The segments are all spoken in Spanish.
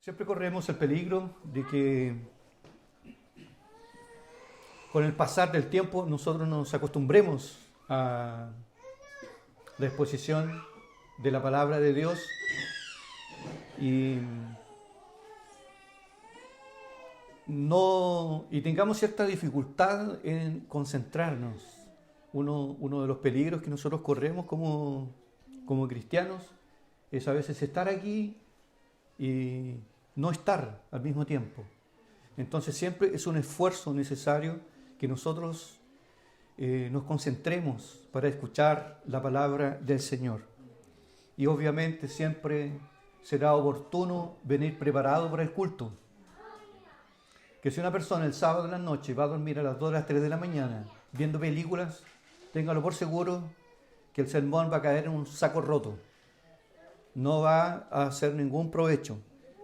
Siempre corremos el peligro de que con el pasar del tiempo nosotros nos acostumbremos a la exposición de la palabra de Dios y tengamos cierta dificultad en concentrarnos. Uno de los peligros que nosotros corremos como cristianos es a veces estar aquí y no estar al mismo tiempo. Entonces siempre es un esfuerzo necesario que nosotros nos concentremos para escuchar la palabra del Señor. Y obviamente siempre será oportuno venir preparado para el culto. Que si una persona el sábado en la noche va a dormir a las 2 a las 3 de la mañana viendo películas, téngalo por seguro que el sermón va a caer en un saco roto. No va a hacer ningún provecho.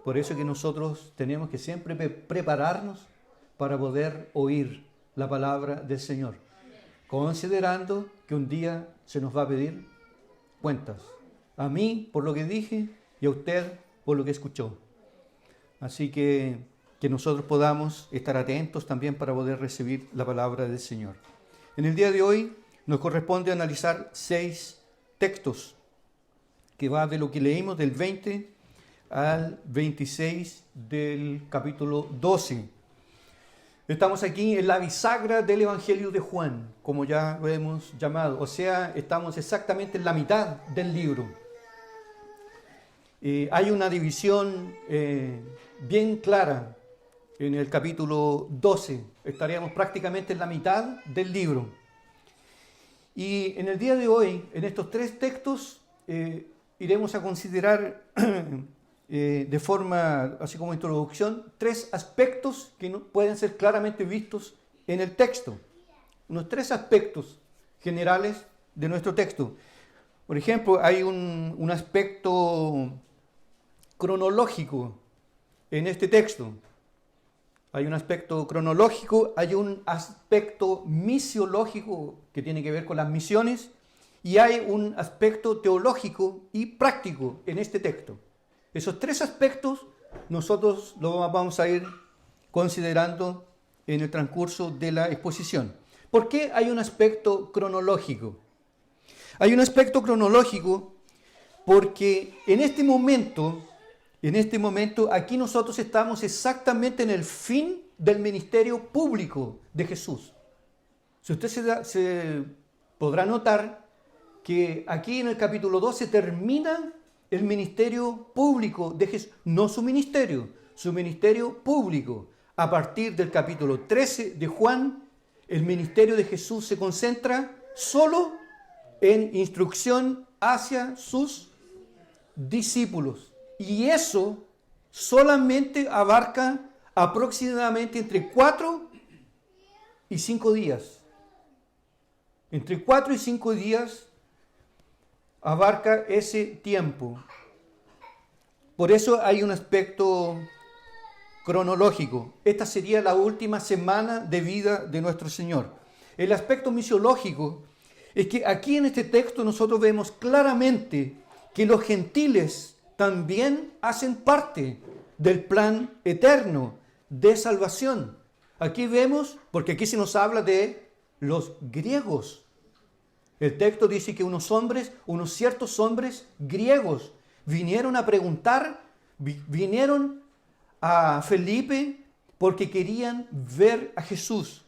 Por eso es que nosotros tenemos que siempre prepararnos para poder oír la palabra del Señor, considerando que un día se nos va a pedir cuentas. A mí por lo que dije y a usted por lo que escuchó. Así que nosotros podamos estar atentos también para poder recibir la palabra del Señor. En el día de hoy nos corresponde analizar 6 textos que va de lo que leímos del 20 al 26 del capítulo 12. Estamos aquí en la bisagra del Evangelio de Juan, como ya lo hemos llamado. O sea, estamos exactamente en la mitad del libro. Hay una división bien clara en el capítulo 12. Estaríamos prácticamente en la mitad del libro. Y en el día de hoy, en estos 3 textos, iremos a considerar de forma, así como introducción, 3 aspectos que pueden ser claramente vistos en el texto. Unos 3 aspectos generales de nuestro texto. Por ejemplo, hay un aspecto cronológico en este texto. Hay un aspecto cronológico, hay un aspecto misiológico que tiene que ver con las misiones y hay un aspecto teológico y práctico en este texto. Esos 3 aspectos nosotros los vamos a ir considerando en el transcurso de la exposición. ¿Por qué hay un aspecto cronológico? Hay un aspecto cronológico porque en este momento, aquí nosotros estamos exactamente en el fin del ministerio público de Jesús. Si usted se podrá notar que aquí en el capítulo 12 termina el ministerio público de Jesús, no su ministerio público. A partir del capítulo 13 de Juan, el ministerio de Jesús se concentra solo en instrucción hacia sus discípulos. Y eso solamente abarca aproximadamente entre 4 y 5 días. Entre 4 y 5 días abarca ese tiempo. Por eso hay un aspecto cronológico. Esta sería la última semana de vida de nuestro Señor. El aspecto misiológico es que aquí en este texto nosotros vemos claramente que los gentiles también hacen parte del plan eterno de salvación. Aquí vemos, porque aquí se nos habla de los griegos. El texto dice que unos ciertos hombres griegos vinieron a preguntar, vinieron a Felipe porque querían ver a Jesús.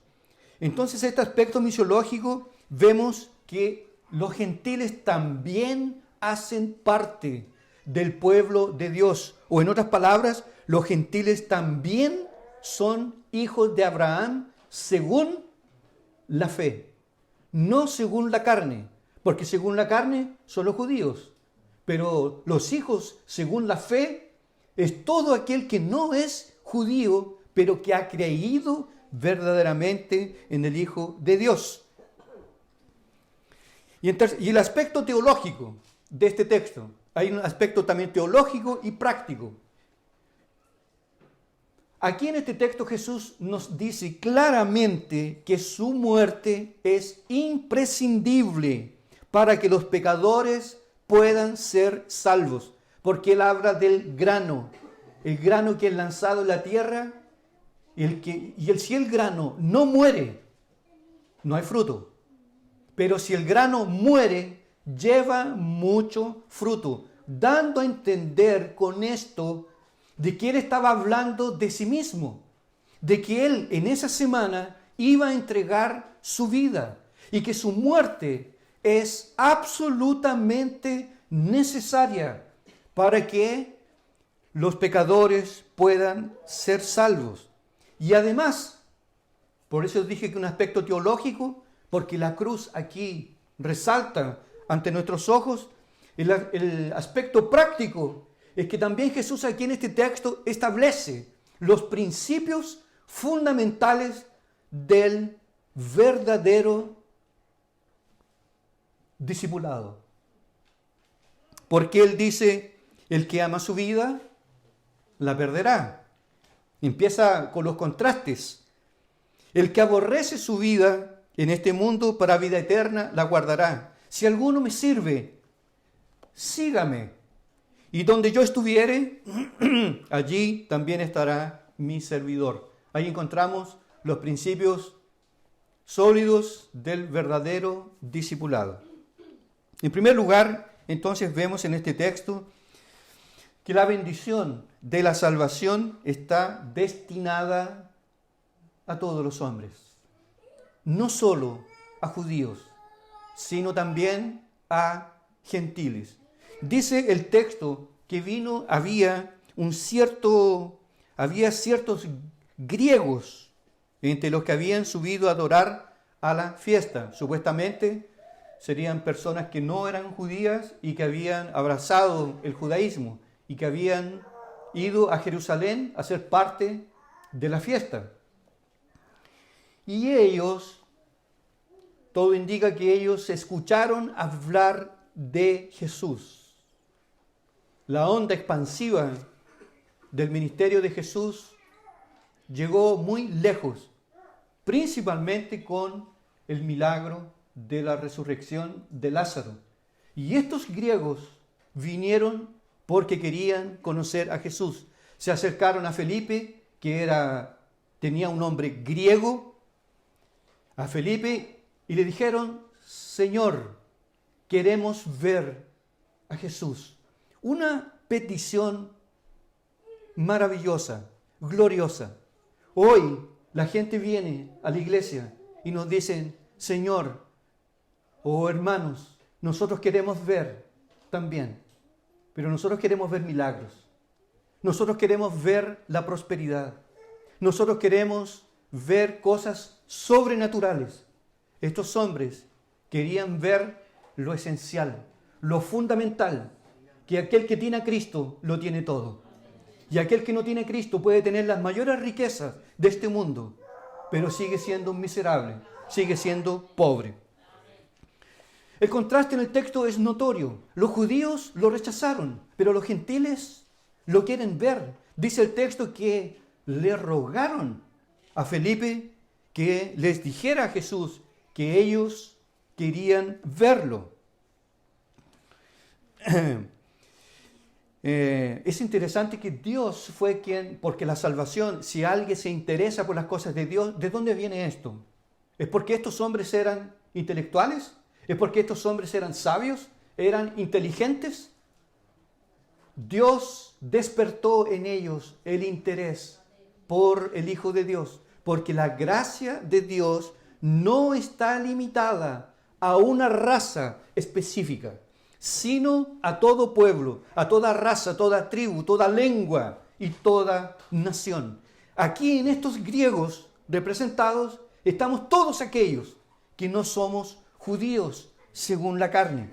Entonces, este aspecto misiológico, vemos que los gentiles también hacen parte del pueblo de Dios. O en otras palabras, los gentiles también son hijos de Abraham según la fe. No según la carne, porque según la carne son los judíos, pero los hijos según la fe es todo aquel que no es judío, pero que ha creído verdaderamente en el Hijo de Dios. Y el aspecto teológico de este texto, hay un aspecto también teológico y práctico. Aquí en este texto Jesús nos dice claramente que su muerte es imprescindible para que los pecadores puedan ser salvos, porque Él habla del grano. el grano que es lanzado en la tierra, si el grano no muere, no hay fruto. Pero si el grano muere, lleva mucho fruto, dando a entender con esto de que él estaba hablando de sí mismo, de que él en esa semana iba a entregar su vida y que su muerte es absolutamente necesaria para que los pecadores puedan ser salvos. Y además, por eso dije que un aspecto teológico, porque la cruz aquí resalta ante nuestros ojos, el aspecto práctico es que también Jesús aquí en este texto establece los principios fundamentales del verdadero discipulado. Porque Él dice, el que ama su vida, la perderá. Empieza con los contrastes. El que aborrece su vida en este mundo para vida eterna, la guardará. Si alguno me sirve, sígame. Y donde yo estuviere, allí también estará mi servidor. Ahí encontramos los principios sólidos del verdadero discipulado. En primer lugar, entonces vemos en este texto que la bendición de la salvación está destinada a todos los hombres, no solo a judíos, sino también a gentiles. Dice el texto que había ciertos griegos entre los que habían subido a adorar a la fiesta. Supuestamente serían personas que no eran judías y que habían abrazado el judaísmo y que habían ido a Jerusalén a ser parte de la fiesta. Y ellos, todo indica que ellos escucharon hablar de Jesús. La onda expansiva del ministerio de Jesús llegó muy lejos, principalmente con el milagro de la resurrección de Lázaro. Y estos griegos vinieron porque querían conocer a Jesús. Se acercaron a Felipe, que tenía un nombre griego, a Felipe, y le dijeron, Señor, queremos ver a Jesús. Una petición maravillosa, gloriosa. Hoy la gente viene a la iglesia y nos dicen, Señor, hermanos, nosotros queremos ver también, pero nosotros queremos ver milagros. Nosotros queremos ver la prosperidad. Nosotros queremos ver cosas sobrenaturales. Estos hombres querían ver lo esencial, lo fundamental, que aquel que tiene a Cristo lo tiene todo. Y aquel que no tiene a Cristo puede tener las mayores riquezas de este mundo, pero sigue siendo un miserable, sigue siendo pobre. El contraste en el texto es notorio. Los judíos lo rechazaron, pero los gentiles lo quieren ver. Dice el texto que le rogaron a Felipe que les dijera a Jesús que ellos querían verlo. Es interesante que Dios fue quien, porque la salvación, si alguien se interesa por las cosas de Dios, ¿de dónde viene esto? ¿Es porque estos hombres eran intelectuales? ¿Es porque estos hombres eran sabios? ¿Eran inteligentes? Dios despertó en ellos el interés por el Hijo de Dios, porque la gracia de Dios no está limitada a una raza específica, sino a todo pueblo, a toda raza, toda tribu, toda lengua y toda nación. Aquí en estos griegos representados estamos todos aquellos que no somos judíos según la carne.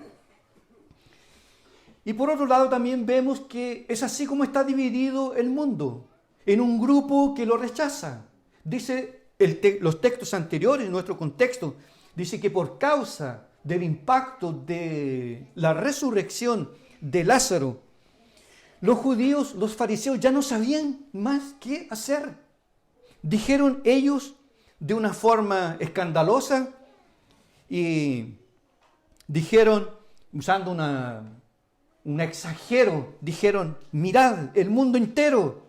Y por otro lado también vemos que es así como está dividido el mundo, en un grupo que lo rechaza. Dice los textos anteriores, en nuestro contexto, dice que por causa del impacto de la resurrección de Lázaro, los judíos, los fariseos ya no sabían más qué hacer. Dijeron ellos de una forma escandalosa y dijeron, usando un exagero, dijeron, mirad, el mundo entero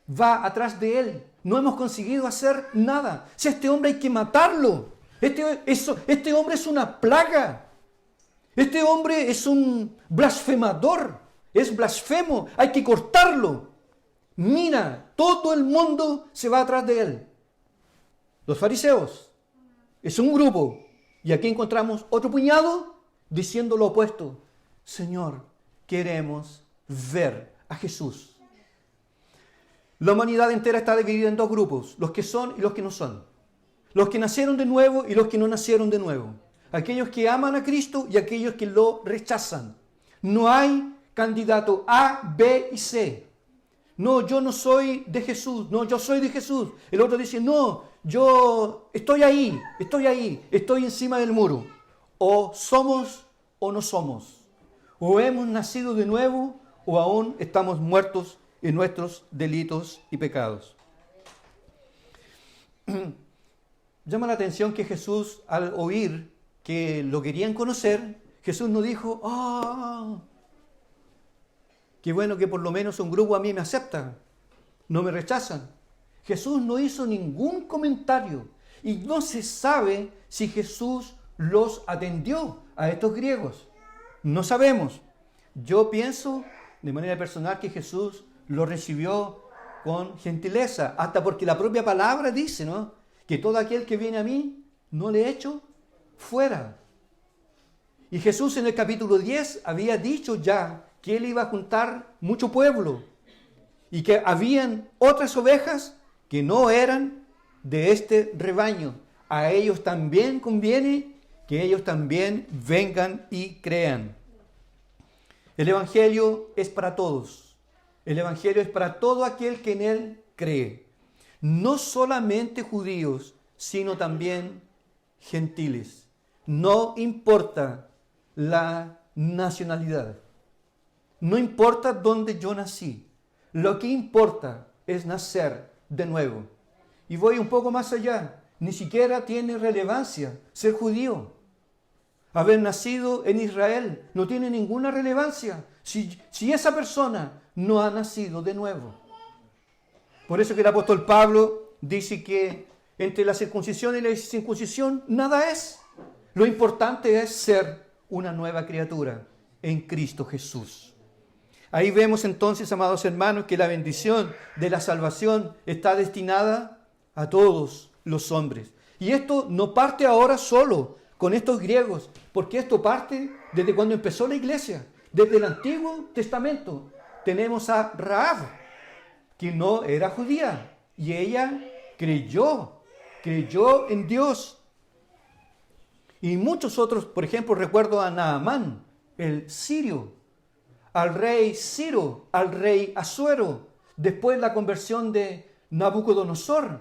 va atrás de él. No hemos conseguido hacer nada. Si a este hombre hay que matarlo. Este hombre es una plaga. Este hombre es un blasfemador. Es blasfemo. Hay que cortarlo. Mira, todo el mundo se va atrás de él. Los fariseos es un grupo. Y aquí encontramos otro puñado diciendo lo opuesto. Señor, queremos ver a Jesús. La humanidad entera está dividida en dos grupos, los que son y los que no son. Los que nacieron de nuevo y los que no nacieron de nuevo. Aquellos que aman a Cristo y aquellos que lo rechazan. No hay candidato A, B y C. No, yo no soy de Jesús. No, yo soy de Jesús. El otro dice, no, yo estoy ahí, estoy encima del muro. O somos o no somos. O hemos nacido de nuevo o aún estamos muertos en nuestros delitos y pecados. Llama la atención que Jesús, al oír que lo querían conocer, Jesús no dijo, qué bueno que por lo menos un grupo a mí me acepta, no me rechazan. Jesús no hizo ningún comentario y no se sabe si Jesús los atendió a estos griegos. No sabemos. Yo pienso de manera personal que Jesús lo recibió con gentileza, hasta porque la propia palabra dice, ¿no?, que todo aquel que viene a mí no le echo fuera. Y Jesús en el capítulo 10 había dicho ya que él iba a juntar mucho pueblo y que habían otras ovejas que no eran de este rebaño. A ellos también conviene que ellos también vengan y crean. El Evangelio es para todos. El Evangelio es para todo aquel que en él cree. No solamente judíos, sino también gentiles. No importa la nacionalidad. No importa dónde yo nací. Lo que importa es nacer de nuevo. Y voy un poco más allá. Ni siquiera tiene relevancia ser judío. Haber nacido en Israel no tiene ninguna relevancia si esa persona no ha nacido de nuevo. Por eso que el apóstol Pablo dice que entre la circuncisión y la circuncisión nada es. Lo importante es ser una nueva criatura en Cristo Jesús. Ahí vemos entonces, amados hermanos, que la bendición de la salvación está destinada a todos los hombres. Y esto no parte ahora solo con estos griegos, porque esto parte desde cuando empezó la iglesia, desde el Antiguo Testamento. Tenemos a Rahab, que no era judía, y ella creyó en Dios. Y muchos otros, por ejemplo, recuerdo a Naamán, el sirio, al rey Ciro, al rey Asuero, después la conversión de Nabucodonosor.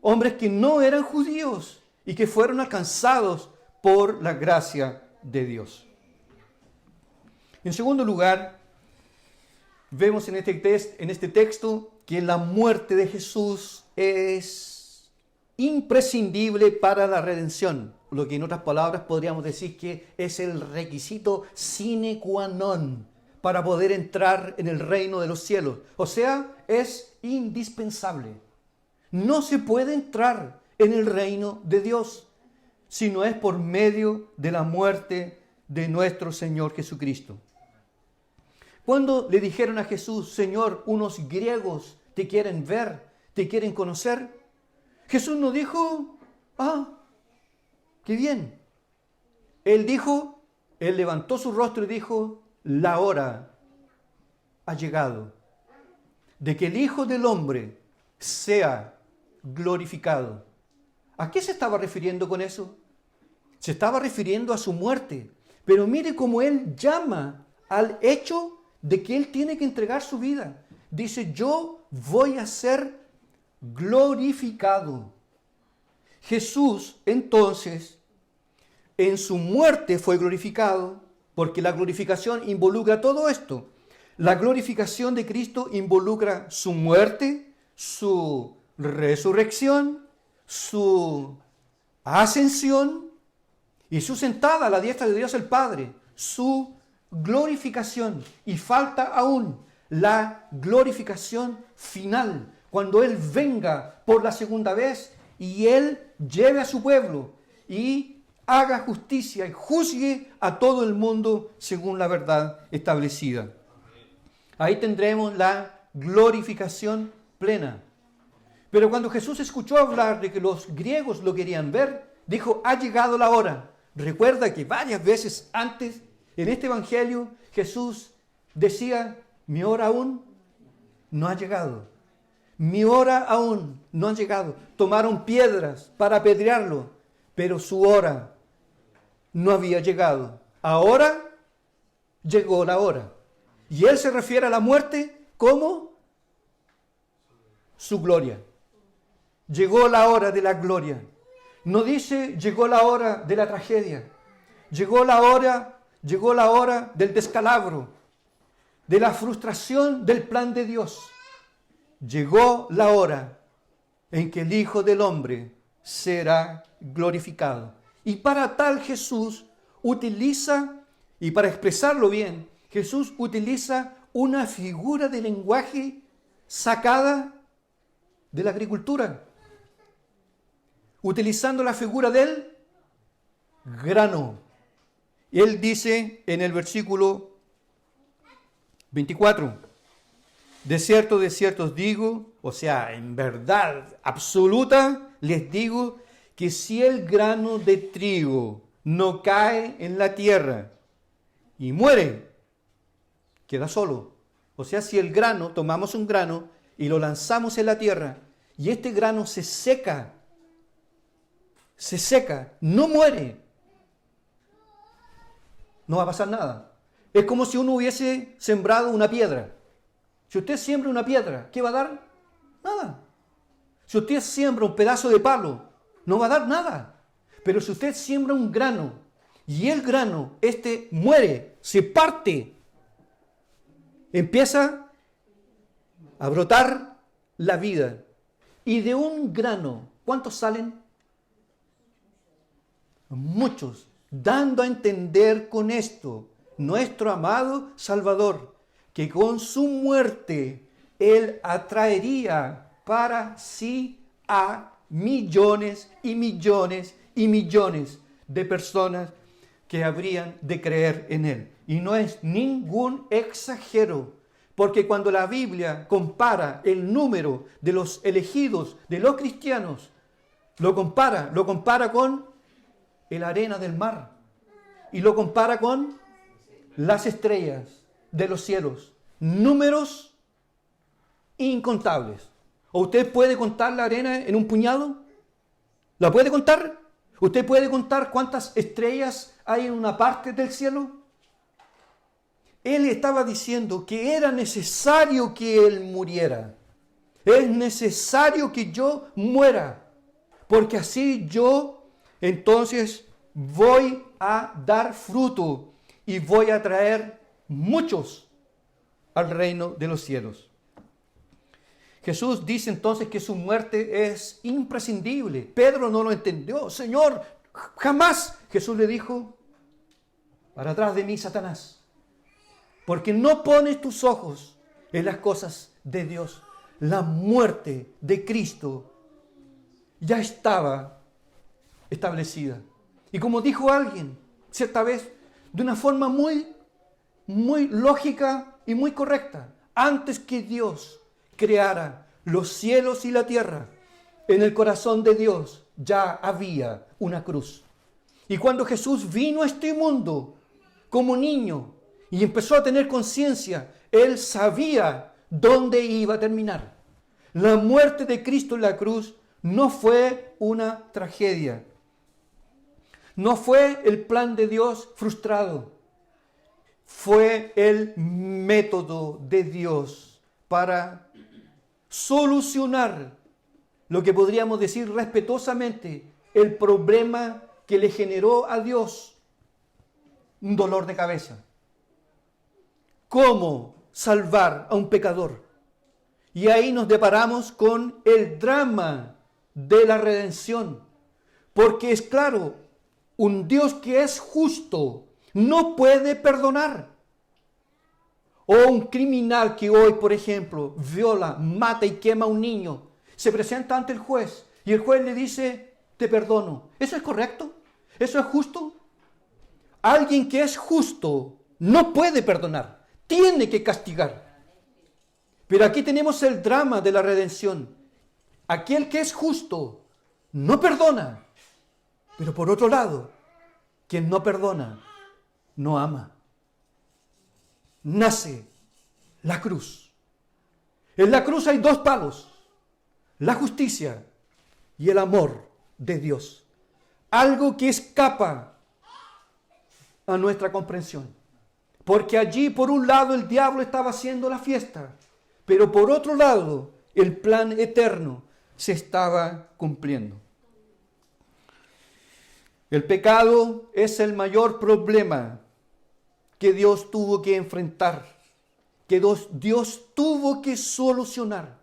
Hombres que no eran judíos y que fueron alcanzados por la gracia de Dios. En segundo lugar, vemos en este texto que la muerte de Jesús es imprescindible para la redención. Lo que en otras palabras podríamos decir que es el requisito sine qua non para poder entrar en el reino de los cielos. O sea, es indispensable. No se puede entrar en el reino de Dios si no es por medio de la muerte de nuestro Señor Jesucristo. Cuando le dijeron a Jesús, Señor, unos griegos te quieren ver, te quieren conocer, Jesús no dijo, qué bien. Él levantó su rostro y dijo, la hora ha llegado de que el Hijo del Hombre sea glorificado. ¿A qué se estaba refiriendo con eso? Se estaba refiriendo a su muerte. Pero mire cómo Él llama al hecho de que Él tiene que entregar su vida. Dice, yo voy a ser glorificado. Jesús, entonces, en su muerte fue glorificado, porque la glorificación involucra todo esto. La glorificación de Cristo involucra su muerte, su resurrección, su ascensión y su sentada a la diestra de Dios el Padre. su glorificación. Y falta aún la glorificación final, cuando Él venga por la segunda vez y Él lleve a su pueblo y haga justicia y juzgue a todo el mundo según la verdad establecida. Ahí tendremos la glorificación plena. Pero cuando Jesús escuchó hablar de que los griegos lo querían ver, dijo, ha llegado la hora. Recuerda que varias veces antes en este evangelio Jesús decía, mi hora aún no ha llegado. Mi hora aún no ha llegado. Tomaron piedras para apedrearlo, pero su hora no había llegado. Ahora llegó la hora. Y Él se refiere a la muerte como su gloria. Llegó la hora de la gloria. No dice llegó la hora de la tragedia. Llegó la hora del descalabro, de la frustración del plan de Dios. Llegó la hora en que el Hijo del Hombre será glorificado. Y para tal Jesús utiliza, y para expresarlo bien, Jesús utiliza una figura de lenguaje sacada de la agricultura, utilizando la figura del grano. Él dice en el versículo 24, de cierto os digo, o sea, en verdad absoluta les digo, que si el grano de trigo no cae en la tierra y muere, queda solo. O sea, si el grano, tomamos un grano y lo lanzamos en la tierra y este grano se seca, no muere, no va a pasar nada. Es como si uno hubiese sembrado una piedra. Si usted siembra una piedra, ¿qué va a dar? Nada. Si usted siembra un pedazo de palo, no va a dar nada. Pero si usted siembra un grano y el grano, muere, se parte, empieza a brotar la vida. Y de un grano, ¿cuántos salen? Muchos. Dando a entender con esto, nuestro amado Salvador, que con su muerte Él atraería para sí a millones y millones y millones de personas que habrían de creer en Él. Y no es ningún exagero, porque cuando la Biblia compara el número de los elegidos, de los cristianos, lo compara con la arena del mar y lo compara con las estrellas de los cielos. Números incontables. ¿O usted puede contar la arena en un puñado? ¿La puede contar? ¿Usted puede contar cuántas estrellas hay en una parte del cielo? Él estaba diciendo que era necesario que Él muriera. Es necesario que yo muera, porque así yo entonces voy a dar fruto y voy a traer muchos al reino de los cielos. Jesús dice entonces que su muerte es imprescindible. Pedro no lo entendió. Señor, jamás. Jesús le dijo, para atrás de mí, Satanás, porque no pones tus ojos en las cosas de Dios. La muerte de Cristo ya estaba establecida. Y como dijo alguien cierta vez, de una forma muy lógica y muy correcta, antes que Dios creara los cielos y la tierra, en el corazón de Dios ya había una cruz. Y cuando Jesús vino a este mundo como niño y empezó a tener conciencia, Él sabía dónde iba a terminar. La muerte de Cristo en la cruz no fue una tragedia. No fue el plan de Dios frustrado. Fue el método de Dios para solucionar lo que podríamos decir respetuosamente, el problema que le generó a Dios un dolor de cabeza. ¿Cómo salvar a un pecador? Y ahí nos deparamos con el drama de la redención. Porque es claro, un Dios que es justo no puede perdonar. O un criminal que hoy, por ejemplo, viola, mata y quema a un niño, se presenta ante el juez y el juez le dice, te perdono. ¿Eso es correcto? ¿Eso es justo? Alguien que es justo no puede perdonar, tiene que castigar. Pero aquí tenemos el drama de la redención. Aquel que es justo no perdona, pero por otro lado, quien no perdona, no ama. Nace la cruz. En la cruz hay dos palos, la justicia y el amor de Dios. Algo que escapa a nuestra comprensión. Porque allí por un lado el diablo estaba haciendo la fiesta, pero por otro lado el plan eterno se estaba cumpliendo. El pecado es el mayor problema que Dios tuvo que enfrentar, que Dios tuvo que solucionar.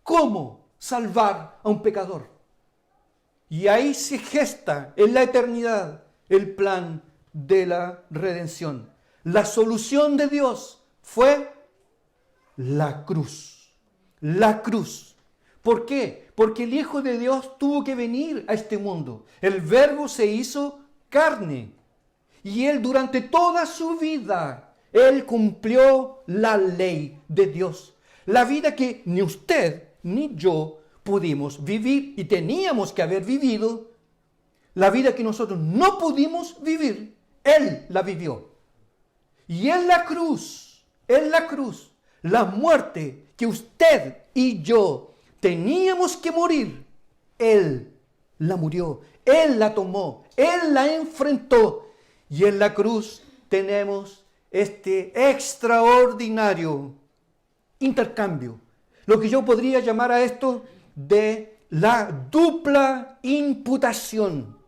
¿Cómo salvar a un pecador? Y ahí se gesta en la eternidad el plan de la redención. La solución de Dios fue la cruz. La cruz. ¿Por qué? Porque el Hijo de Dios tuvo que venir a este mundo. El Verbo se hizo carne. Y Él durante toda su vida, Él cumplió la ley de Dios. La vida que ni usted ni yo pudimos vivir y teníamos que haber vivido. La vida que nosotros no pudimos vivir, Él la vivió. Y en la cruz, la muerte que usted y yo teníamos que morir, Él la murió, Él la tomó, Él la enfrentó. Y en la cruz tenemos este extraordinario intercambio. Lo que yo podría llamar a esto de la dupla imputación.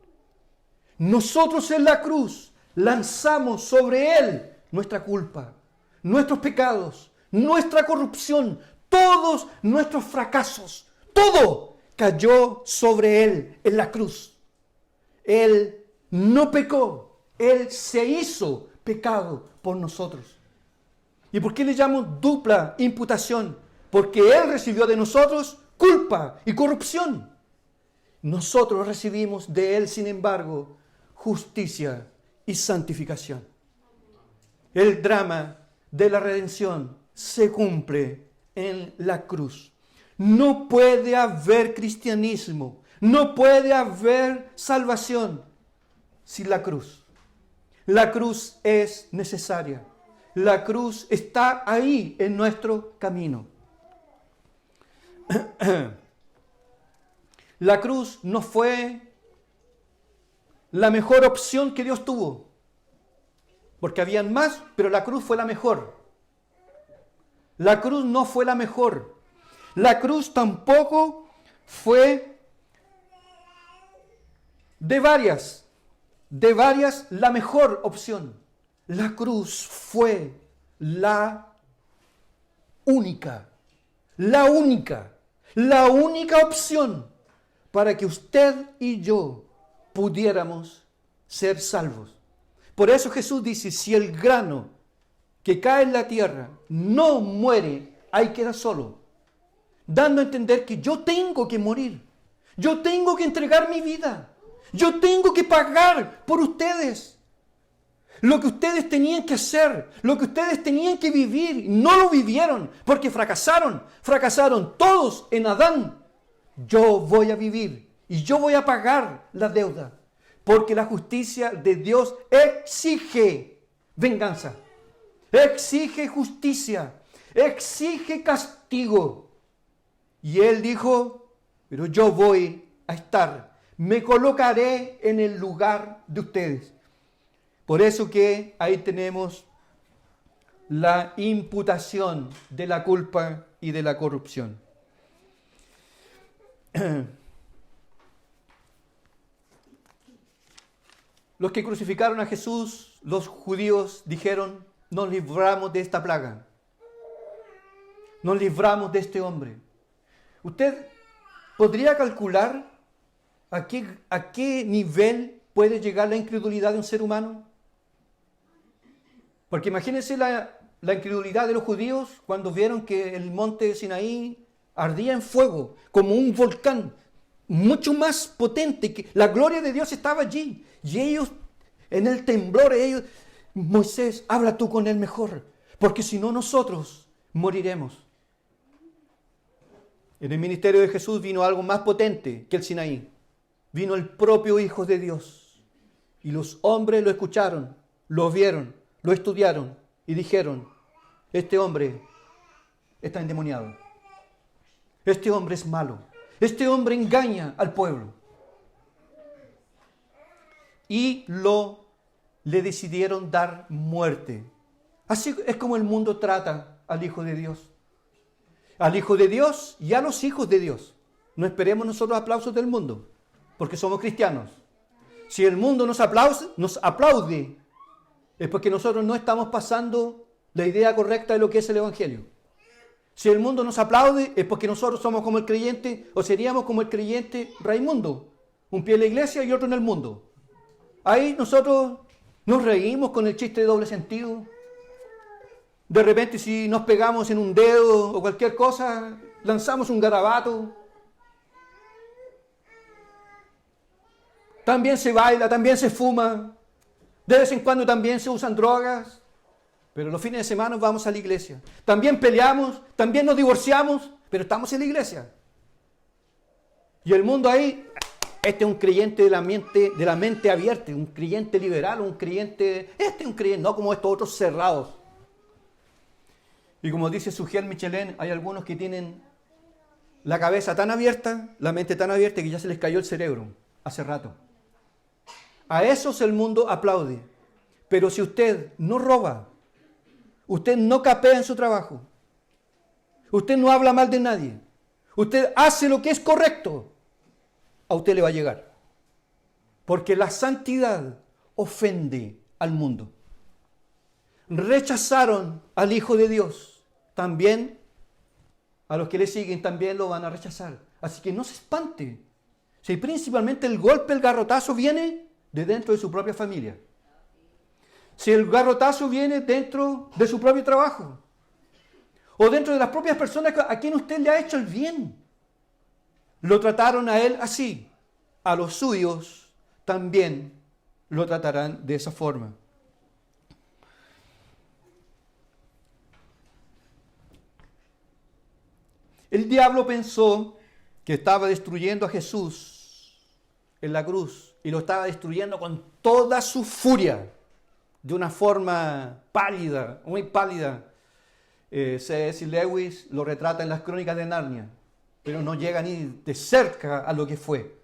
Nosotros en la cruz lanzamos sobre Él nuestra culpa, nuestros pecados, nuestra corrupción, todos nuestros fracasos. Todo cayó sobre Él en la cruz. Él no pecó. Él se hizo pecado por nosotros. ¿Y por qué le llamo dupla imputación? Porque Él recibió de nosotros culpa y corrupción. Nosotros recibimos de Él, sin embargo, justicia y santificación. El drama de la redención se cumple en la cruz. No puede haber cristianismo, no puede haber salvación sin la cruz. La cruz es necesaria. La cruz está ahí en nuestro camino. La cruz no fue la mejor opción que Dios tuvo, porque habían más, pero la cruz fue la mejor. La cruz no fue la mejor. La cruz tampoco fue de varias la mejor opción. La cruz fue la única opción para que usted y yo pudiéramos ser salvos. Por eso Jesús dice, si el grano que cae en la tierra no muere, ahí queda solo, dando a entender que yo tengo que morir, yo tengo que entregar mi vida, yo tengo que pagar por ustedes. Lo que ustedes tenían que hacer, lo que ustedes tenían que vivir, no lo vivieron porque fracasaron todos en Adán. Yo voy a vivir y yo voy a pagar la deuda, porque la justicia de Dios exige venganza, exige justicia, exige castigo. Y Él dijo, pero yo voy a estar, me colocaré en el lugar de ustedes. Por eso que ahí tenemos la imputación de la culpa y de la corrupción. Los que crucificaron a Jesús, los judíos, dijeron, nos libramos de esta plaga. Nos libramos de este hombre. ¿Usted podría calcular a qué nivel puede llegar la incredulidad de un ser humano? Porque imagínense la incredulidad de los judíos cuando vieron que el monte Sinaí ardía en fuego, como un volcán, mucho más potente, que la gloria de Dios estaba allí. Y ellos, en el temblor, Moisés, habla tú con él mejor, porque si no nosotros moriremos. En el ministerio de Jesús vino algo más potente que el Sinaí. Vino el propio Hijo de Dios. Y los hombres lo escucharon, lo vieron, lo estudiaron y dijeron, este hombre está endemoniado. Este hombre es malo. Este hombre engaña al pueblo. Y le decidieron dar muerte. Así es como el mundo trata al Hijo de Dios. Al Hijo de Dios y a los hijos de Dios. No esperemos nosotros aplausos del mundo, porque somos cristianos. Si el mundo nos aplaude, es porque nosotros no estamos pasando la idea correcta de lo que es el Evangelio. Si el mundo nos aplaude, es porque nosotros somos como el creyente, o seríamos como el creyente Raimundo, un pie en la iglesia y otro en el mundo. Ahí nosotros nos reímos con el chiste de doble sentido. De repente, si nos pegamos en un dedo o cualquier cosa, lanzamos un garabato. También se baila, también se fuma. De vez en cuando también se usan drogas. Pero los fines de semana vamos a la iglesia. También peleamos, también nos divorciamos, pero estamos en la iglesia. Y el mundo ahí, este es un creyente de la mente abierta, un creyente liberal, un creyente, no como estos otros cerrados. Y como dice Sugiel Michelin, hay algunos que tienen la cabeza tan abierta, la mente tan abierta que ya se les cayó el cerebro hace rato. A esos el mundo aplaude. Pero si usted no roba, usted no capea en su trabajo, usted no habla mal de nadie, usted hace lo que es correcto, a usted le va a llegar. Porque la santidad ofende al mundo. Rechazaron al Hijo de Dios. También a los que le siguen también lo van a rechazar. Así que no se espante. Si principalmente el golpe, el garrotazo viene de dentro de su propia familia. Si el garrotazo viene dentro de su propio trabajo. O dentro de las propias personas a quien usted le ha hecho el bien. Lo trataron a él así. A los suyos también lo tratarán de esa forma. El diablo pensó que estaba destruyendo a Jesús en la cruz y lo estaba destruyendo con toda su furia, de una forma pálida, muy pálida. C.S. Lewis lo retrata en las Crónicas de Narnia, pero no llega ni de cerca a lo que fue.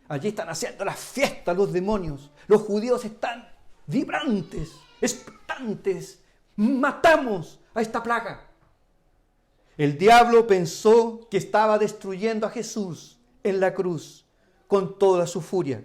Allí están haciendo las fiestas los demonios, los judíos están vibrantes, expectantes, matamos a esta plaga. El diablo pensó que estaba destruyendo a Jesús en la cruz con toda su furia.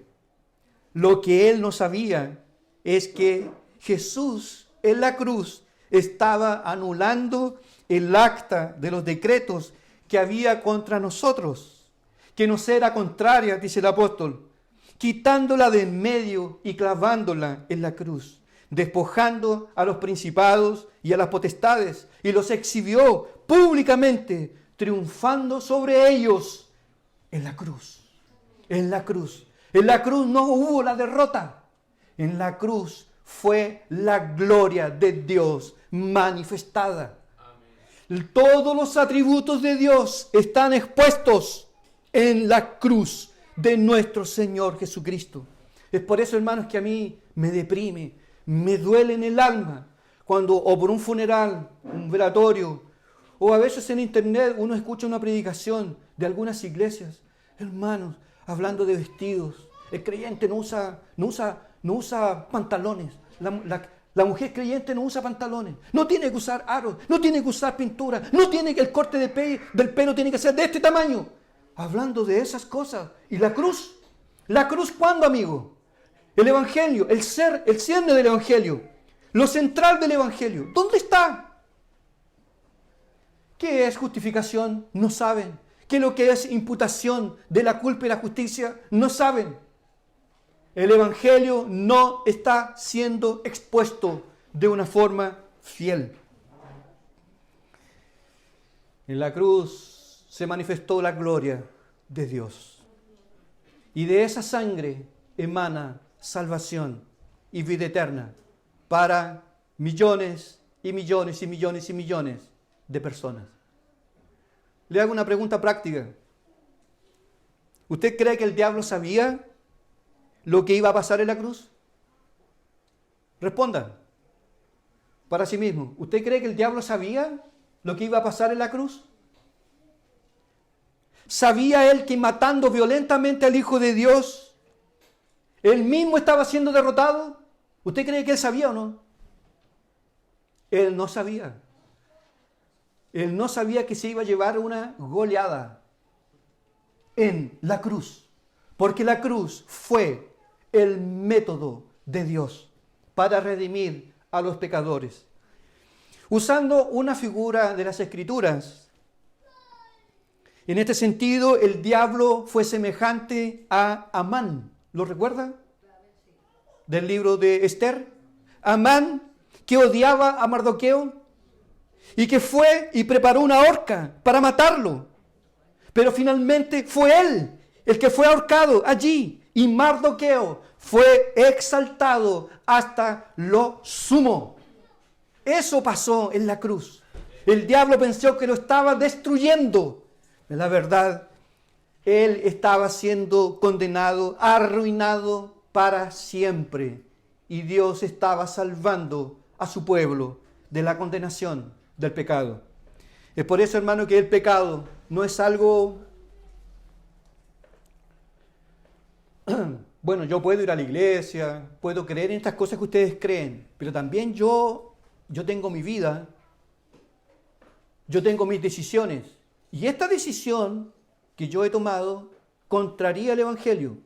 Lo que él no sabía es que Jesús en la cruz estaba anulando el acta de los decretos que había contra nosotros, que nos era contraria, dice el apóstol, quitándola de en medio y clavándola en la cruz, despojando a los principados y a las potestades, y los exhibió públicamente, triunfando sobre ellos en la cruz. En la cruz. En la cruz no hubo la derrota. En la cruz fue la gloria de Dios manifestada. Amén. Todos los atributos de Dios están expuestos en la cruz de nuestro Señor Jesucristo. Es por eso, hermanos, que a mí me deprime, me duele en el alma cuando, o por un funeral, un velatorio, o a veces en internet uno escucha una predicación de algunas iglesias, hermanos, hablando de vestidos. El creyente no usa pantalones. La mujer creyente no usa pantalones. No tiene que usar aros, no tiene que usar pintura, no tiene que el corte del pelo tiene que ser de este tamaño. Hablando de esas cosas. ¿Y la cruz? ¿La cruz cuándo, amigo? El evangelio, el cierne del evangelio, lo central del evangelio. ¿Dónde está? ¿Qué es justificación? No saben. ¿Qué es lo que es imputación de la culpa y la justicia? No saben. El evangelio no está siendo expuesto de una forma fiel. En la cruz se manifestó la gloria de Dios. Y de esa sangre emana salvación y vida eterna para millones y millones y millones y millones de personas. Le hago una pregunta práctica. ¿Usted cree que el diablo sabía lo que iba a pasar en la cruz? Responda para sí mismo. ¿Usted cree que el diablo sabía lo que iba a pasar en la cruz? ¿Sabía él que matando violentamente al Hijo de Dios, él mismo estaba siendo derrotado? ¿Usted cree que él sabía o no? Él no sabía. Él no sabía que se iba a llevar una goleada en la cruz, porque la cruz fue el método de Dios para redimir a los pecadores. Usando una figura de las Escrituras, en este sentido, el diablo fue semejante a Amán. ¿Lo recuerda? Del libro de Esther. Amán, que odiaba a Mardoqueo y que fue y preparó una horca para matarlo. Pero finalmente fue él el que fue ahorcado allí y Mardoqueo fue exaltado hasta lo sumo. Eso pasó en la cruz. El diablo pensó que lo estaba destruyendo. En la verdad, él estaba siendo condenado, arruinado para siempre. Y Dios estaba salvando a su pueblo de la condenación del pecado. Es por eso, hermano, que el pecado no es algo... Bueno, yo puedo ir a la iglesia, puedo creer en estas cosas que ustedes creen, pero también yo tengo mi vida, yo tengo mis decisiones. Y esta decisión que yo he tomado contraría el Evangelio.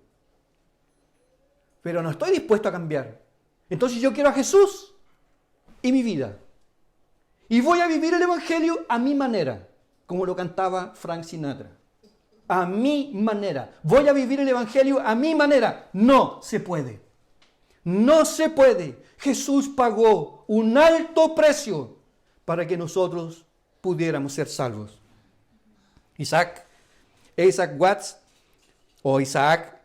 Pero no estoy dispuesto a cambiar. Entonces yo quiero a Jesús y mi vida. Y voy a vivir el Evangelio a mi manera, como lo cantaba Frank Sinatra. A mi manera. Voy a vivir el Evangelio a mi manera. No se puede. No se puede. Jesús pagó un alto precio para que nosotros pudiéramos ser salvos. Isaac Watts, o Isaac,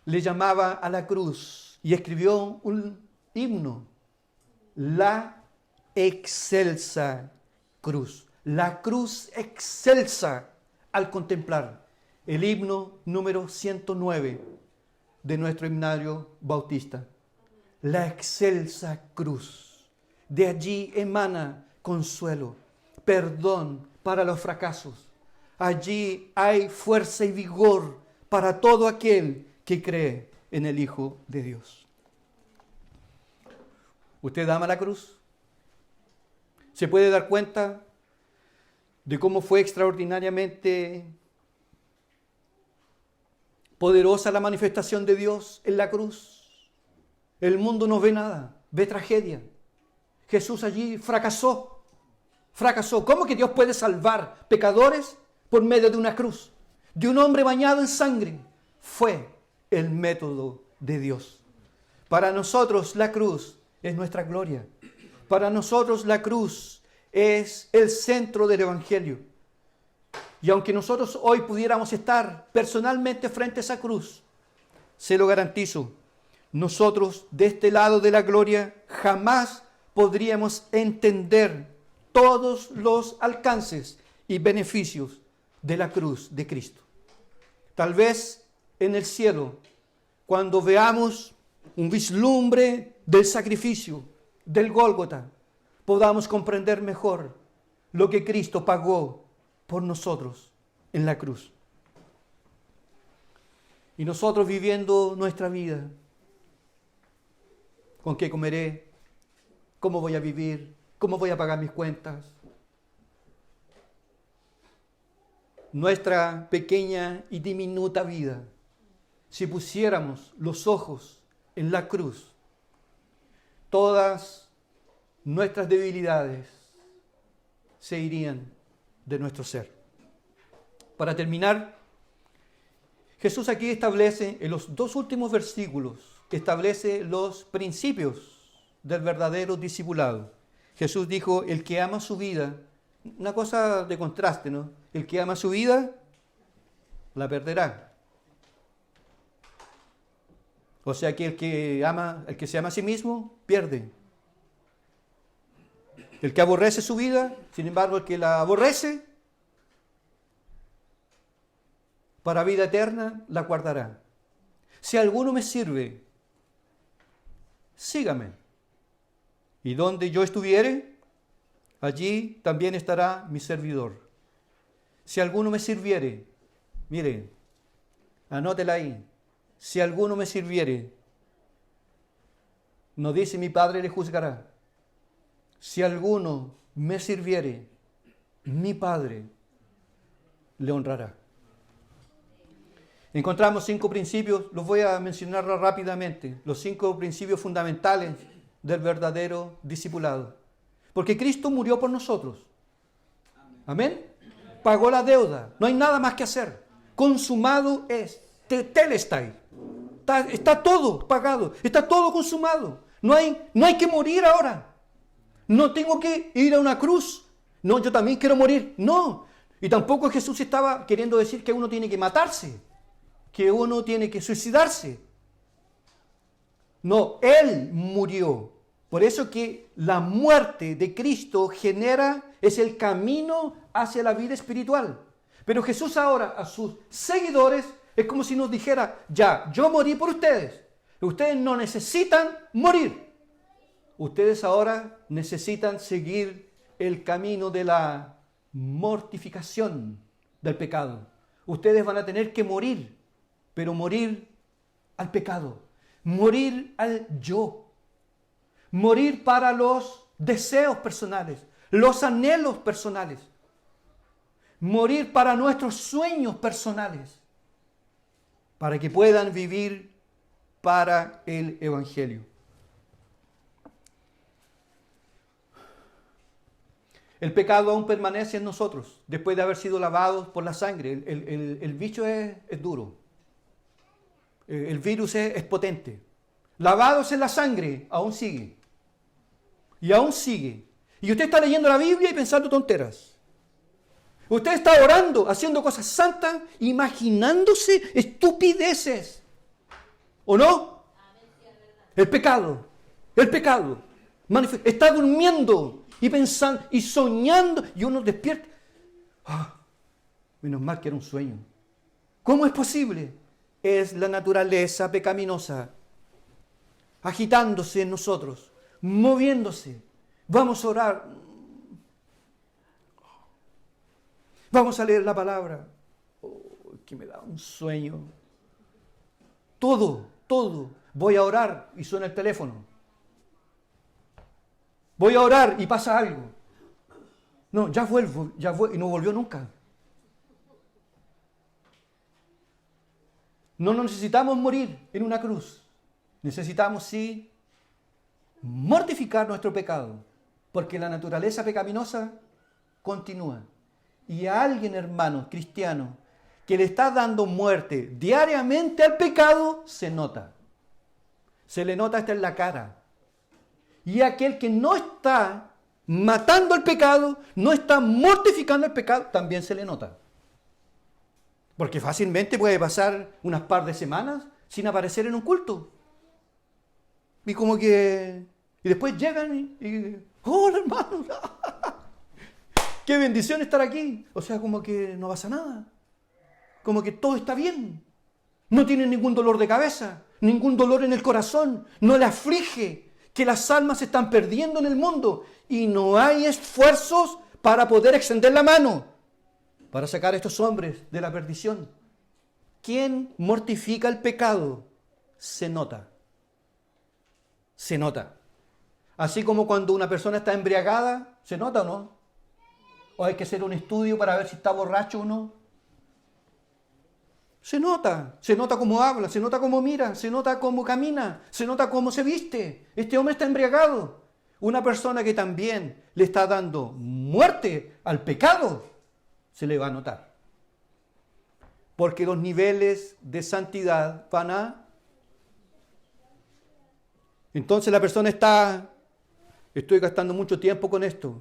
le llamaba a la cruz y escribió un himno. La excelsa cruz. La cruz excelsa al contemplar. El himno número 109 de nuestro himnario bautista. La excelsa cruz. De allí emana consuelo, perdón para los fracasos. Allí hay fuerza y vigor para todo aquel que cree en el Hijo de Dios. ¿Usted ama la cruz? ¿Se puede dar cuenta de cómo fue extraordinariamente poderosa la manifestación de Dios en la cruz? El mundo no ve nada, ve tragedia. Jesús allí fracasó. ¿Cómo que Dios puede salvar pecadores por medio de una cruz? De un hombre bañado en sangre. Fue el método de Dios. Para nosotros la cruz es nuestra gloria. Para nosotros la cruz es el centro del Evangelio. Y aunque nosotros hoy pudiéramos estar personalmente frente a esa cruz, se lo garantizo, nosotros de este lado de la gloria jamás podríamos entender todos los alcances y beneficios de la cruz de Cristo. Tal vez en el cielo, cuando veamos un vislumbre del sacrificio del Gólgota, podamos comprender mejor lo que Cristo pagó por nosotros en la cruz. Y nosotros viviendo nuestra vida, ¿con qué comeré? ¿Cómo voy a vivir? ¿Cómo voy a pagar mis cuentas? Nuestra pequeña y diminuta vida, si pusiéramos los ojos en la cruz, todas nuestras debilidades se irían de nuestro ser. Para terminar, Jesús aquí establece, en los dos últimos versículos, establece los principios del verdadero discipulado. Jesús dijo, el que ama su vida, una cosa de contraste, ¿no? El que ama su vida, la perderá. O sea que el que se ama a sí mismo, pierde. El que aborrece su vida, sin embargo, el que la aborrece, para vida eterna, la guardará. Si alguno me sirve, sígame. Y donde yo estuviere, allí también estará mi servidor. Si alguno me sirviere, mire, anótela ahí. Si alguno me sirviere, no dice mi Padre le juzgará. Si alguno me sirviere, mi Padre le honrará. Encontramos 5 principios, los voy a mencionar rápidamente, los 5 principios fundamentales del verdadero discipulado. Porque Cristo murió por nosotros. Amén. Pagó la deuda, no hay nada más que hacer. Consumado es, tetelestai. Está todo pagado, está todo consumado. No hay que morir ahora. No tengo que ir a una cruz. No, yo también quiero morir. No. Y tampoco Jesús estaba queriendo decir que uno tiene que matarse, que uno tiene que suicidarse. No, Él murió. Por eso que la muerte de Cristo es el camino hacia la vida espiritual. Pero Jesús ahora a sus seguidores es como si nos dijera, ya, yo morí por ustedes. Ustedes no necesitan morir. Ustedes ahora necesitan seguir el camino de la mortificación del pecado. Ustedes van a tener que morir, pero morir al pecado, morir al yo, morir para los deseos personales, los anhelos personales, morir para nuestros sueños personales, para que puedan vivir para el Evangelio. El pecado aún permanece en nosotros, después de haber sido lavados por la sangre. El bicho es duro. El virus es potente. Lavados en la sangre, aún sigue. Y aún sigue. Y usted está leyendo la Biblia y pensando tonteras. Usted está orando, haciendo cosas santas, imaginándose estupideces. ¿O no? El pecado. Está durmiendo y pensando y soñando y uno despierta. Menos mal que era un sueño. ¿Cómo es posible? Es la naturaleza pecaminosa agitándose en nosotros, moviéndose. Vamos a orar. Vamos a leer la palabra. Que me da un sueño. Todo. Voy a orar y suena el teléfono. Voy a orar y pasa algo. No, ya vuelvo y no volvió nunca. No necesitamos morir en una cruz. Necesitamos, sí, mortificar nuestro pecado, porque la naturaleza pecaminosa continúa. Y a alguien, hermano, cristiano, que le está dando muerte diariamente al pecado, se nota. Se le nota hasta en la cara. Y aquel que no está matando el pecado, no está mortificando el pecado, también se le nota. Porque fácilmente puede pasar unas par de semanas sin aparecer en un culto. Y después llegan y hola hermano, qué bendición estar aquí. O sea, como que no pasa nada. Como que todo está bien. No tienen ningún dolor de cabeza, ningún dolor en el corazón. No le aflige que las almas se están perdiendo en el mundo. Y no hay esfuerzos para poder extender la mano para sacar a estos hombres de la perdición. ¿Quién mortifica el pecado? Se nota. Se nota. Así como cuando una persona está embriagada, ¿se nota o no? ¿O hay que hacer un estudio para ver si está borracho o no? Se nota cómo habla, se nota cómo mira, se nota cómo camina, se nota cómo se viste. Este hombre está embriagado. Una persona que también le está dando muerte al pecado, se le va a notar. Porque los niveles de santidad van a... Entonces la persona está estoy gastando mucho tiempo con esto.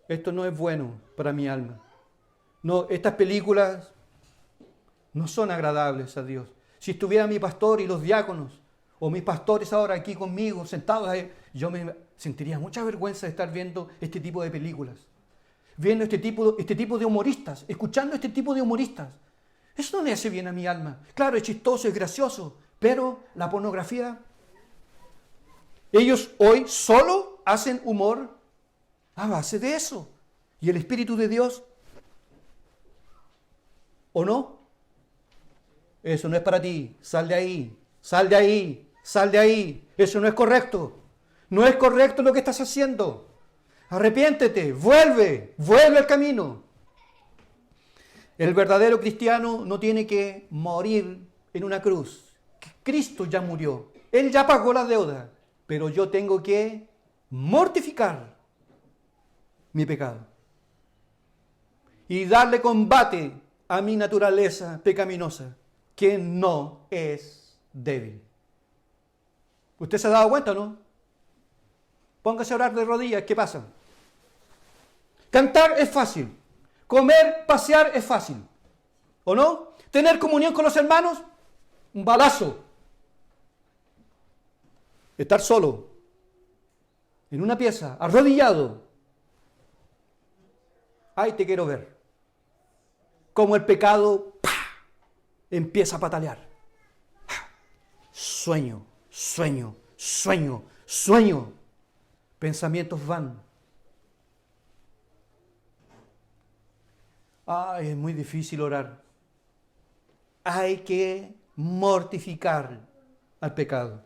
Esto no es bueno para mi alma. No, estas películas no son agradables a Dios. Si estuviera mi pastor y los diáconos, o mis pastores ahora aquí conmigo, sentados ahí, yo me sentiría mucha vergüenza de estar viendo este tipo de películas. Viendo este tipo de humoristas, escuchando este tipo de humoristas. Eso no le hace bien a mi alma. Claro, es chistoso, es gracioso, pero la pornografía, ellos hoy solo hacen humor a base de eso. ¿Y el Espíritu de Dios? ¿O no? Eso no es para ti. Sal de ahí, sal de ahí, sal de ahí. Eso no es correcto. No es correcto lo que estás haciendo. Arrepiéntete, vuelve al camino. El verdadero cristiano no tiene que morir en una cruz. Cristo ya murió. Él ya pagó la deuda. Pero yo tengo que mortificar mi pecado. Y darle combate a mi naturaleza pecaminosa, que no es débil. ¿Usted se ha dado cuenta o no? Póngase a orar de rodillas, ¿qué pasa? Cantar es fácil. Comer, pasear es fácil. ¿O no? Tener comunión con los hermanos, un balazo. Estar solo, en una pieza, arrodillado. Ahí te quiero ver. Como el pecado empieza a patalear. Sueño, sueño, sueño, sueño. Pensamientos van. Ay, es muy difícil orar. Hay que mortificar al pecado.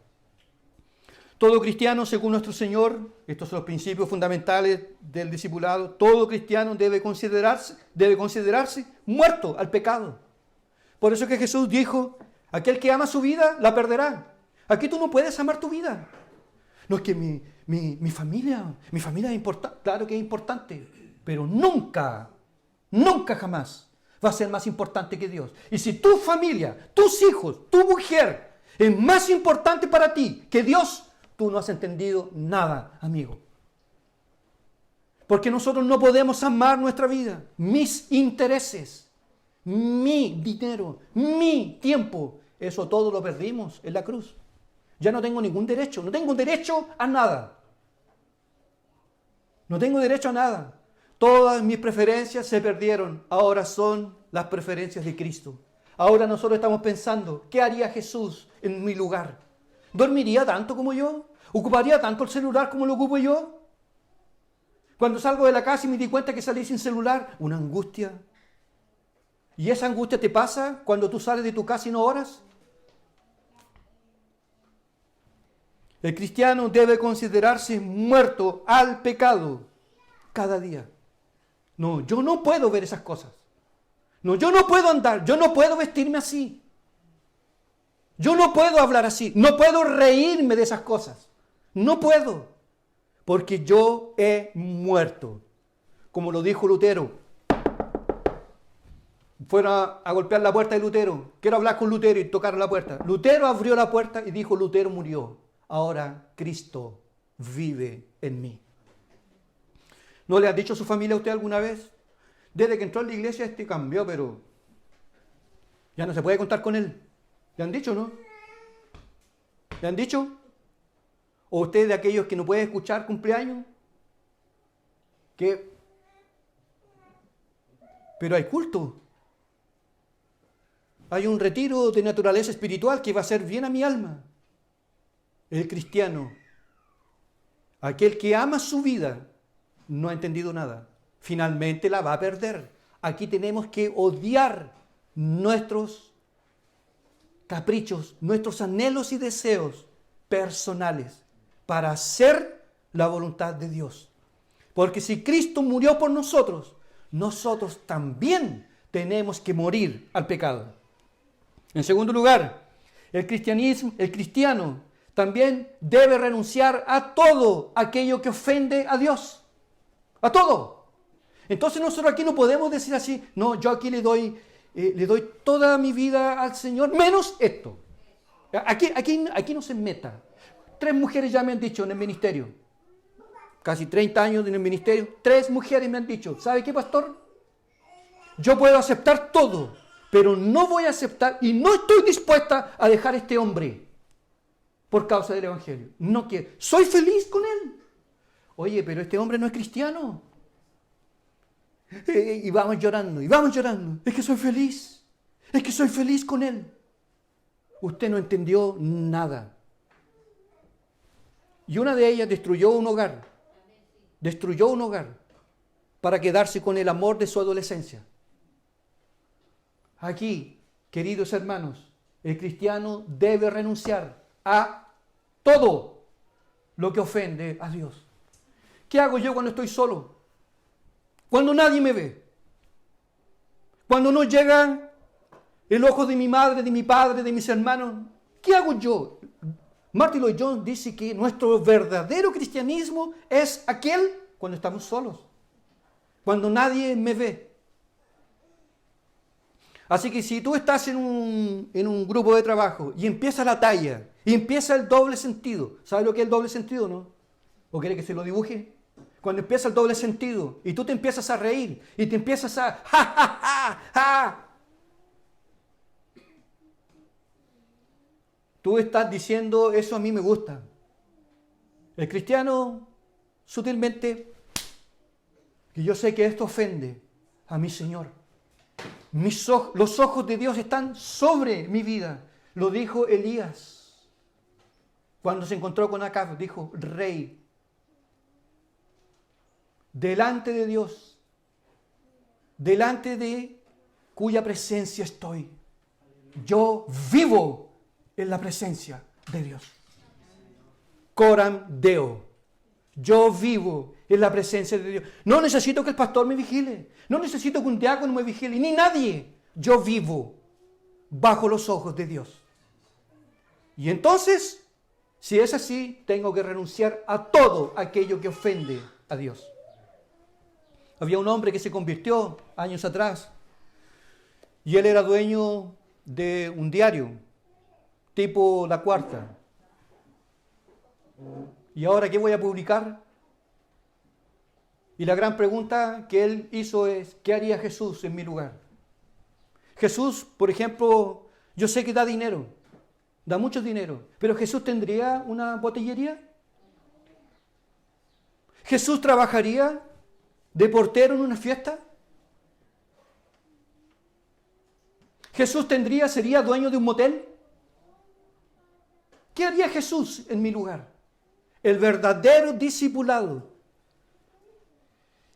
Todo cristiano, según nuestro Señor, estos son los principios fundamentales del discipulado, todo cristiano debe considerarse muerto al pecado. Por eso que Jesús dijo, aquel que ama su vida, la perderá. Aquí tú no puedes amar tu vida. No es que mi familia es importante. Claro que es importante, pero nunca jamás va a ser más importante que Dios. Y si tu familia, tus hijos, tu mujer es más importante para ti que Dios, tú no has entendido nada, amigo. Porque nosotros no podemos amar nuestra vida, mis intereses, mi dinero, mi tiempo. Eso todo lo perdimos en la cruz. Ya no tengo ningún derecho, no tengo derecho a nada. No tengo derecho a nada. Todas mis preferencias se perdieron. Ahora son las preferencias de Cristo. Ahora nosotros estamos pensando, ¿qué haría Jesús en mi lugar? ¿Dormiría tanto como yo? ¿Ocuparía tanto el celular como lo ocupo yo? Cuando salgo de la casa y me di cuenta que salí sin celular, una angustia. ¿Y esa angustia te pasa cuando tú sales de tu casa y no oras? El cristiano debe considerarse muerto al pecado cada día. No, yo no puedo ver esas cosas. No, yo no puedo andar, yo no puedo vestirme así. Yo no puedo hablar así, no puedo reírme de esas cosas. No puedo, porque yo he muerto. Como lo dijo Lutero. Fueron a golpear la puerta de Lutero. Quiero hablar con Lutero y tocar la puerta. Lutero abrió la puerta y dijo, Lutero murió. Ahora Cristo vive en mí. ¿No le ha dicho a su familia a usted alguna vez? Desde que entró a la iglesia cambió, pero ya no se puede contar con él. ¿Le han dicho, no? ¿Le han dicho? ¿O usted de aquellos que no puede escuchar cumpleaños? Pero hay culto. Hay un retiro de naturaleza espiritual que va a hacer bien a mi alma. El cristiano, aquel que ama su vida, no ha entendido nada. Finalmente la va a perder. Aquí tenemos que odiar nuestros caprichos, nuestros anhelos y deseos personales para hacer la voluntad de Dios. Porque si Cristo murió por nosotros, nosotros también tenemos que morir al pecado. En segundo lugar, el cristiano también debe renunciar a todo aquello que ofende a Dios. A todo. Entonces nosotros aquí no podemos decir así, no, yo aquí le doy toda mi vida al Señor, menos esto. Aquí no se meta. 3 mujeres ya me han dicho en el ministerio, casi 30 años en el ministerio, 3 mujeres me han dicho, ¿sabe qué, pastor? Yo puedo aceptar todo, pero no voy a aceptar y no estoy dispuesta a dejar a este hombre por causa del Evangelio. No quiero. Soy feliz con él. Oye, pero este hombre no es cristiano. Y vamos llorando, y vamos llorando. Es que soy feliz. Es que soy feliz con él. Usted no entendió nada. Y una de ellas destruyó un hogar. Destruyó un hogar para quedarse con el amor de su adolescencia. Aquí, queridos hermanos, el cristiano debe renunciar a todo lo que ofende a Dios. ¿Qué hago yo cuando estoy solo? Cuando nadie me ve. Cuando no llega el ojo de mi madre, de mi padre, de mis hermanos. ¿Qué hago yo? Martin Lloyd Jones dice que nuestro verdadero cristianismo es aquel cuando estamos solos. Cuando nadie me ve. Así que si tú estás en un grupo de trabajo y empieza la talla, y empieza el doble sentido, ¿sabes lo que es el doble sentido, no? ¿O quiere que se lo dibuje? Cuando empieza el doble sentido y tú te empiezas a reír y te empiezas a ja, ja, ja, ja. Tú estás diciendo, eso a mí me gusta. El cristiano, sutilmente, que yo sé que esto ofende a mi Señor. Los ojos de Dios están sobre mi vida. Lo dijo Elías. Cuando se encontró con Acab, dijo, rey, delante de Dios, delante de cuya presencia estoy. Yo vivo en la presencia de Dios. Coram Deo. Yo vivo en la presencia de Dios. No necesito que el pastor me vigile. No necesito que un diácono me vigile. Ni nadie. Yo vivo bajo los ojos de Dios. Y entonces, si es así, tengo que renunciar a todo aquello que ofende a Dios. Había un hombre que se convirtió años atrás y él era dueño de un diario tipo La Cuarta. ¿Y ahora qué voy a publicar? Y la gran pregunta que él hizo es, ¿qué haría Jesús en mi lugar? Jesús, por ejemplo, yo sé que da dinero, da mucho dinero, pero ¿Jesús tendría una botillería? ¿Jesús trabajaría de portero en una fiesta? ¿Jesús sería dueño de un motel? ¿Qué haría Jesús en mi lugar? El verdadero discipulado.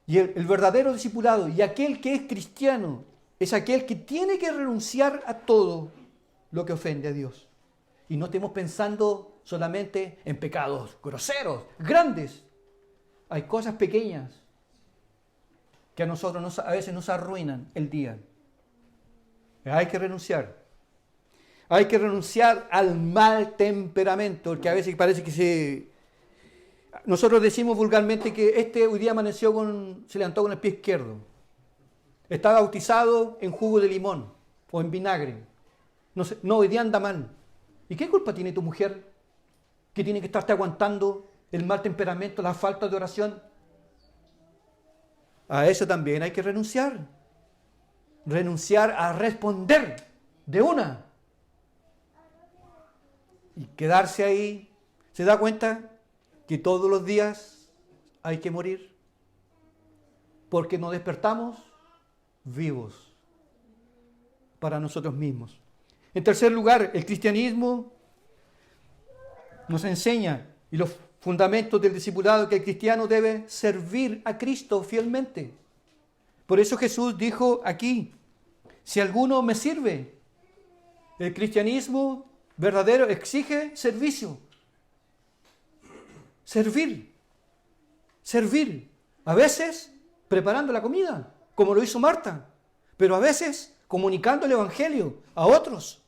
Y el verdadero discipulado y aquel que es cristiano es aquel que tiene que renunciar a todo lo que ofende a Dios. Y no estemos pensando solamente en pecados groseros, grandes. Hay cosas pequeñas que a nosotros a veces nos arruinan el día. Hay que renunciar. Hay que renunciar al mal temperamento, porque a veces parece que nosotros decimos vulgarmente que hoy día amaneció se levantó con el pie izquierdo. Está bautizado en jugo de limón o en vinagre. No, hoy día anda mal. ¿Y qué culpa tiene tu mujer que tiene que estarte aguantando el mal temperamento, la falta de oración? A eso también hay que renunciar. Renunciar a responder de una. Y quedarse ahí. ¿Se da cuenta que todos los días hay que morir? Porque nos despertamos vivos para nosotros mismos. En tercer lugar, el cristianismo nos enseña y los fundamentos del discipulado que el cristiano debe servir a Cristo fielmente. Por eso Jesús dijo aquí, si alguno me sirve, el cristianismo verdadero exige servicio. Servir. A veces preparando la comida, como lo hizo Marta, pero a veces comunicando el evangelio a otros.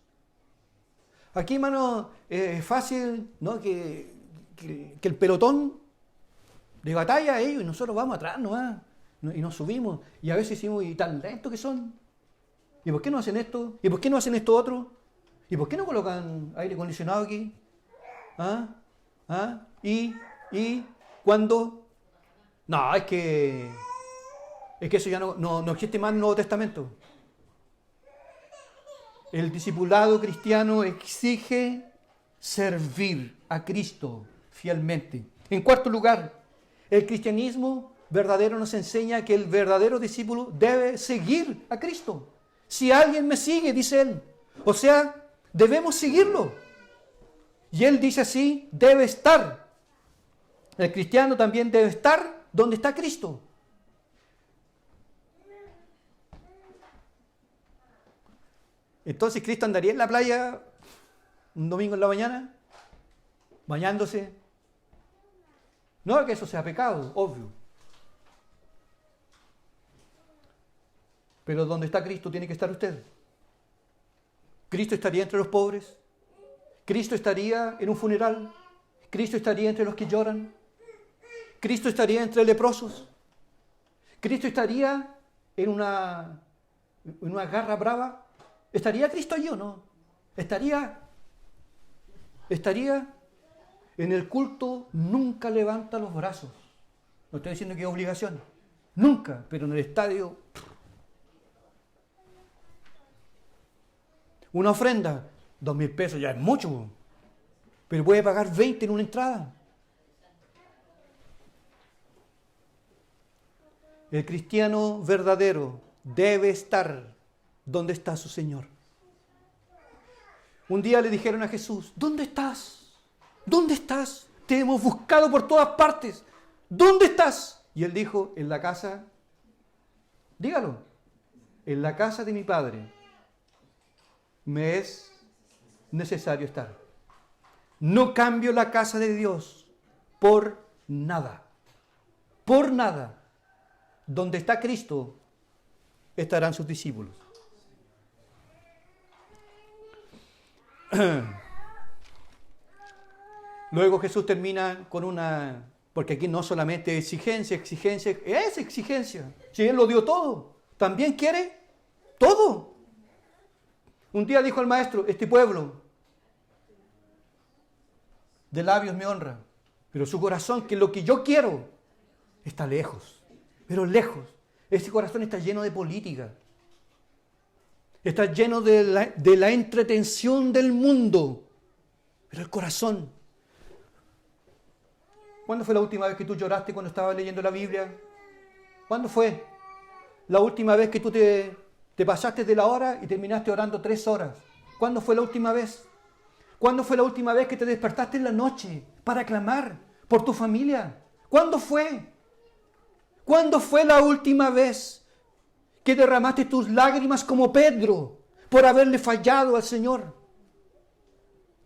Aquí, hermano, es fácil, ¿no? que el pelotón de batalla ellos y nosotros vamos atrás nomás y nos subimos y a veces decimos, y tan lentos que son, ¿y por qué no hacen esto? ¿Y por qué no hacen esto otro? ¿Y por qué no colocan aire acondicionado aquí? Y cuando No, es que eso ya no existe más en el Nuevo Testamento. El discipulado cristiano exige servir a Cristo fielmente. En cuarto lugar, el cristianismo verdadero nos enseña que el verdadero discípulo debe seguir a Cristo. Si alguien me sigue, dice él, o sea, debemos seguirlo. Y él dice así, debe estar. El cristiano también debe estar donde está Cristo. Entonces, ¿Cristo andaría en la playa un domingo en la mañana, bañándose? No que eso sea pecado, obvio. Pero donde está Cristo tiene que estar usted. Cristo estaría entre los pobres. Cristo estaría en un funeral. Cristo estaría entre los que lloran. Cristo estaría entre leprosos. Cristo estaría en una garra brava. ¿Estaría Cristo allí o no? Estaría en el culto, nunca levanta los brazos. No estoy diciendo que es obligación. Nunca, pero en el estadio. Una ofrenda, 2.000 pesos ya es mucho. Pero puede pagar 20 en una entrada. El cristiano verdadero debe estar donde está su Señor. Un día le dijeron a Jesús, ¿dónde estás? ¿Dónde estás? Te hemos buscado por todas partes. ¿Dónde estás? Y él dijo, en la casa, dígalo, en la casa de mi Padre me es necesario estar. No cambio la casa de Dios por nada. Por nada. Donde está Cristo, estarán sus discípulos. Luego Jesús termina con una, porque aquí no solamente exigencia, es exigencia. Si Él lo dio todo, también quiere todo. Un día dijo el maestro, este pueblo de labios me honra, pero su corazón, que lo que yo quiero, está lejos, pero lejos. Ese corazón está lleno de política. Está lleno de la entretención del mundo. Pero el corazón. ¿Cuándo fue la última vez que tú lloraste cuando estabas leyendo la Biblia? ¿Cuándo fue la última vez que tú te pasaste de la hora y terminaste orando 3 horas? ¿Cuándo fue la última vez? ¿Cuándo fue la última vez que te despertaste en la noche para clamar por tu familia? ¿Cuándo fue? ¿Cuándo fue la última vez que derramaste tus lágrimas como Pedro por haberle fallado al Señor?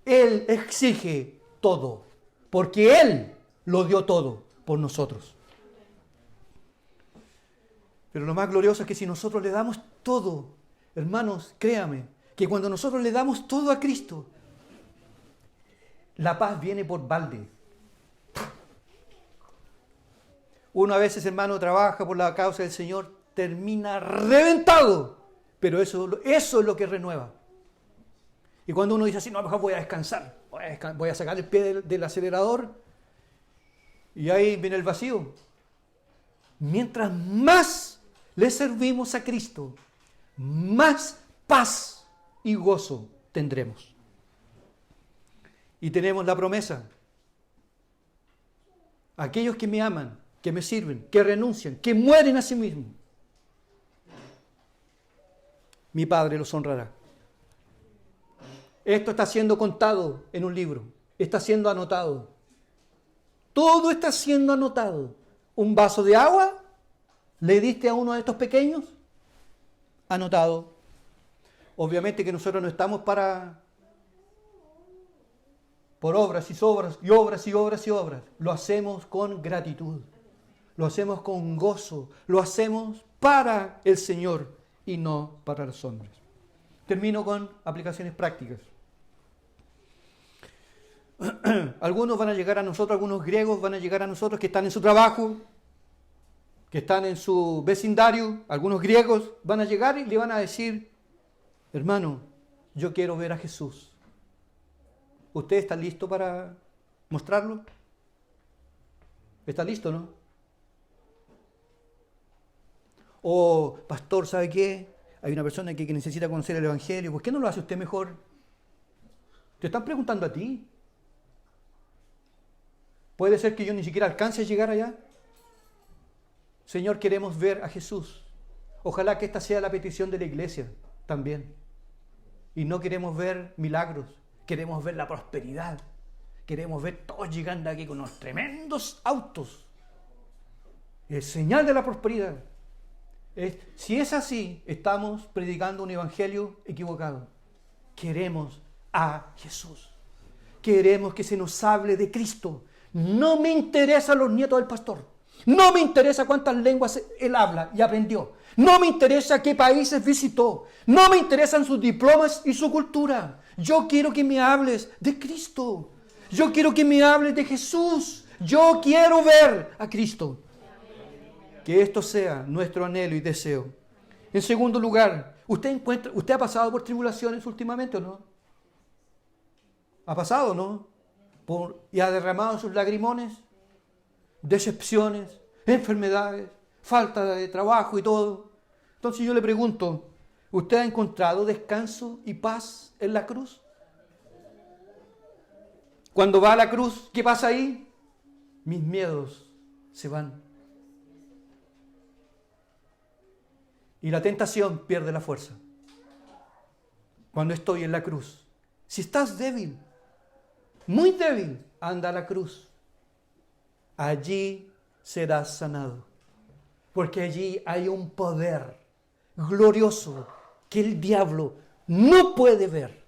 Él exige todo, porque Él lo dio todo por nosotros. Pero lo más glorioso es que si nosotros le damos todo, hermanos, créame, que cuando nosotros le damos todo a Cristo, la paz viene por balde. Uno a veces, hermano, trabaja por la causa del Señor, termina reventado, pero eso es lo que renueva. Y cuando uno dice así, no, mejor voy a descansar, voy a sacar el pie del acelerador, y ahí viene el vacío. Mientras más le servimos a Cristo, más paz y gozo tendremos. Y tenemos la promesa. Aquellos que me aman, que me sirven, que renuncian, que mueren a sí mismos, mi Padre los honrará. Esto está siendo contado en un libro, está siendo anotado. Todo está siendo anotado. ¿Un vaso de agua le diste a uno de estos pequeños? Anotado. Obviamente que nosotros no estamos por obras y obras y obras y obras y obras. Lo hacemos con gratitud. Lo hacemos con gozo. Lo hacemos para el Señor y no para los hombres. Termino con aplicaciones prácticas. Algunos van a llegar a nosotros, algunos griegos van a llegar a nosotros que están en su trabajo, que están en su vecindario. Algunos griegos van a llegar y le van a decir, hermano, yo quiero ver a Jesús. ¿Usted está listo para mostrarlo? ¿Está listo, no? O, pastor, ¿sabe qué? Hay una persona que necesita conocer el Evangelio. ¿Por qué no lo hace usted mejor? Te están preguntando a ti. ¿Puede ser que yo ni siquiera alcance a llegar allá? Señor, queremos ver a Jesús. Ojalá que esta sea la petición de la iglesia también. Y no queremos ver milagros, queremos ver la prosperidad. Queremos ver todos llegando aquí con unos tremendos autos. Es señal de la prosperidad. Si es así, estamos predicando un evangelio equivocado. Queremos a Jesús. Queremos que se nos hable de Cristo. No me interesan los nietos del pastor. No me interesa cuántas lenguas él habla y aprendió. No me interesa qué países visitó. No me interesan sus diplomas y su cultura. Yo quiero que me hables de Cristo. Yo quiero que me hables de Jesús. Yo quiero ver a Cristo. Que esto sea nuestro anhelo y deseo. En segundo lugar, ¿usted ha pasado por tribulaciones últimamente o no? ¿Ha pasado, no? ¿Y ha derramado sus lagrimones? Decepciones, enfermedades, falta de trabajo y todo. Entonces yo le pregunto, ¿usted ha encontrado descanso y paz en la cruz? Cuando va a la cruz, ¿qué pasa ahí? Mis miedos se van. Y la tentación pierde la fuerza. Cuando estoy en la cruz. Si estás débil, muy débil, anda a la cruz. Allí serás sanado. Porque allí hay un poder glorioso que el diablo no puede ver,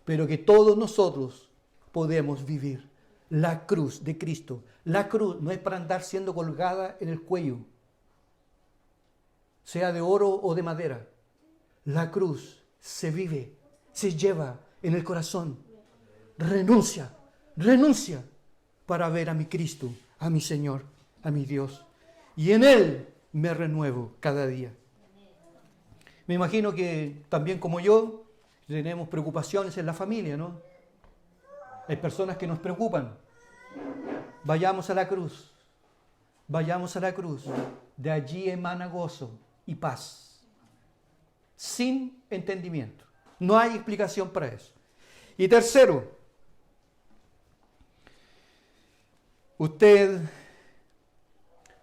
pero que todos nosotros podemos vivir. La cruz de Cristo. La cruz no es para andar siendo colgada en el cuello, sea de oro o de madera. La cruz se vive, se lleva en el corazón. Renuncia para ver a mi Cristo, a mi Señor, a mi Dios. Y en Él me renuevo cada día. Me imagino que también como yo tenemos preocupaciones en la familia, ¿no? Hay personas que nos preocupan. Vayamos a la cruz. Vayamos a la cruz. De allí emana gozo y paz. Sin entendimiento. No hay explicación para eso. Y tercero, ¿usted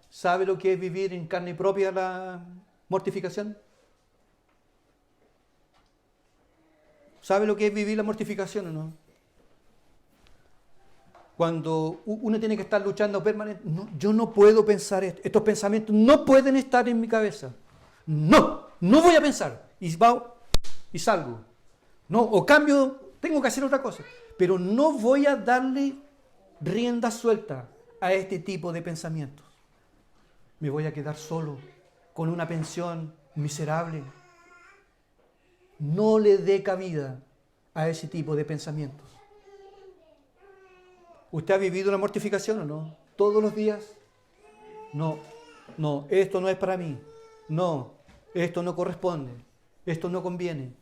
sabe lo que es vivir en carne propia la mortificación? ¿Sabe lo que es vivir la mortificación o no? Cuando uno tiene que estar luchando permanentemente. No, yo no puedo pensar esto. Estos pensamientos no pueden estar en mi cabeza. No voy a pensar. Y salgo. No, o cambio, tengo que hacer otra cosa. Pero no voy a darle rienda suelta a este tipo de pensamientos. Me voy a quedar solo, con una pensión miserable. No le dé cabida a ese tipo de pensamientos. ¿Usted ha vivido una mortificación o no? ¿Todos los días? No, esto no es para mí. No, esto no corresponde. Esto no conviene.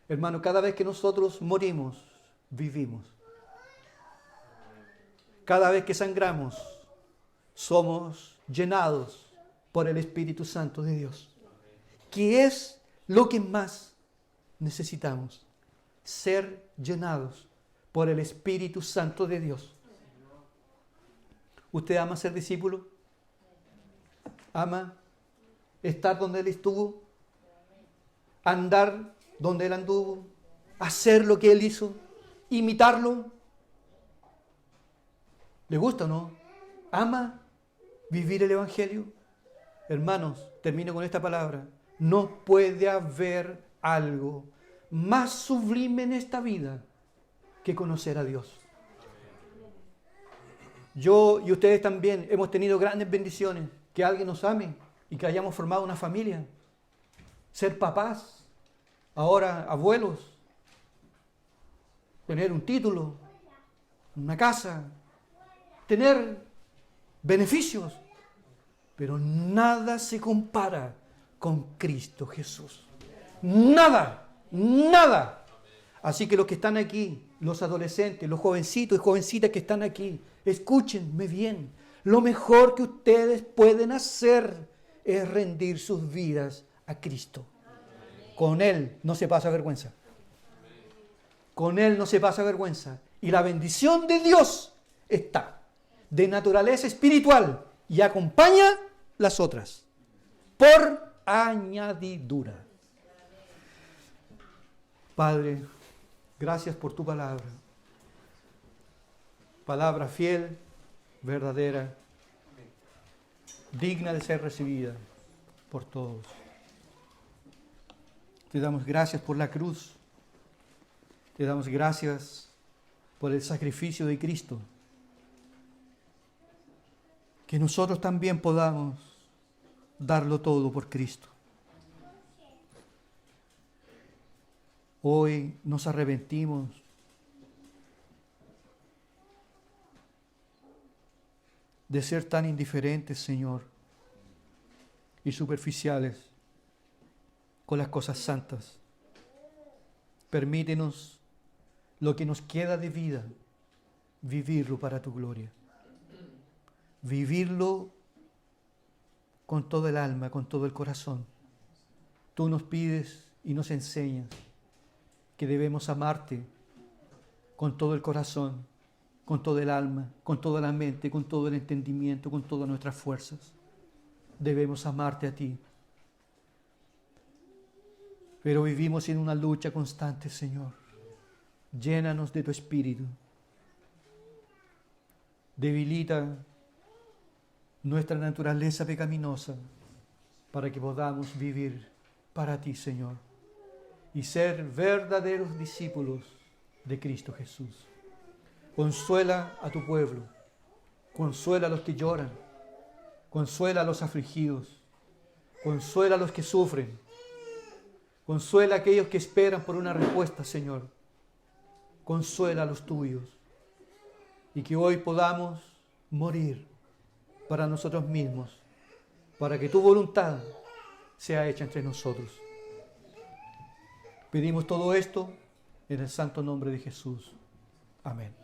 Hermano, cada vez que nosotros morimos, vivimos. Cada vez que sangramos, somos llenados por el Espíritu Santo de Dios. ¿Qué es lo que más necesitamos? Ser llenados por el Espíritu Santo de Dios. ¿Usted ama ser discípulo? ¿Ama estar donde Él estuvo? ¿Andar donde Él anduvo? ¿Hacer lo que Él hizo? ¿Imitarlo? ¿Le gusta o no? ¿Ama vivir el Evangelio? Hermanos, termino con esta palabra. No puede haber algo más sublime en esta vida que conocer a Dios. Yo y ustedes también hemos tenido grandes bendiciones. Que alguien nos ame y que hayamos formado una familia. Ser papás, ahora abuelos. Tener un título, una casa, tener beneficios. Pero nada se compara con Cristo Jesús. Nada. Así que los que están aquí, los adolescentes, los jovencitos y jovencitas que están aquí, escúchenme bien. Lo mejor que ustedes pueden hacer es rendir sus vidas a Cristo. Con Él no se pasa vergüenza. Con Él no se pasa vergüenza. Y la bendición de Dios está de naturaleza espiritual y acompaña las otras por añadidura. Padre, gracias por tu palabra. Palabra fiel, verdadera, digna de ser recibida por todos. Te damos gracias por la cruz. Te damos gracias por el sacrificio de Cristo. Que nosotros también podamos darlo todo por Cristo. Hoy nos arrepentimos de ser tan indiferentes, Señor, y superficiales con las cosas santas. Permítenos lo que nos queda de vida, vivirlo para tu gloria. Vivirlo con todo el alma, con todo el corazón. Tú nos pides y nos enseñas que debemos amarte con todo el corazón, con todo el alma, con toda la mente, con todo el entendimiento, con todas nuestras fuerzas. Debemos amarte a ti. Pero vivimos en una lucha constante, Señor. Llénanos de tu espíritu. Debilita nuestra naturaleza pecaminosa para que podamos vivir para ti, Señor, y ser verdaderos discípulos de Cristo Jesús. Consuela a tu pueblo, consuela a los que lloran, consuela a los afligidos, consuela a los que sufren, consuela a aquellos que esperan por una respuesta, Señor. Consuela a los tuyos, y que hoy podamos morir para nosotros mismos, para que tu voluntad sea hecha entre nosotros. Pedimos todo esto en el santo nombre de Jesús. Amén.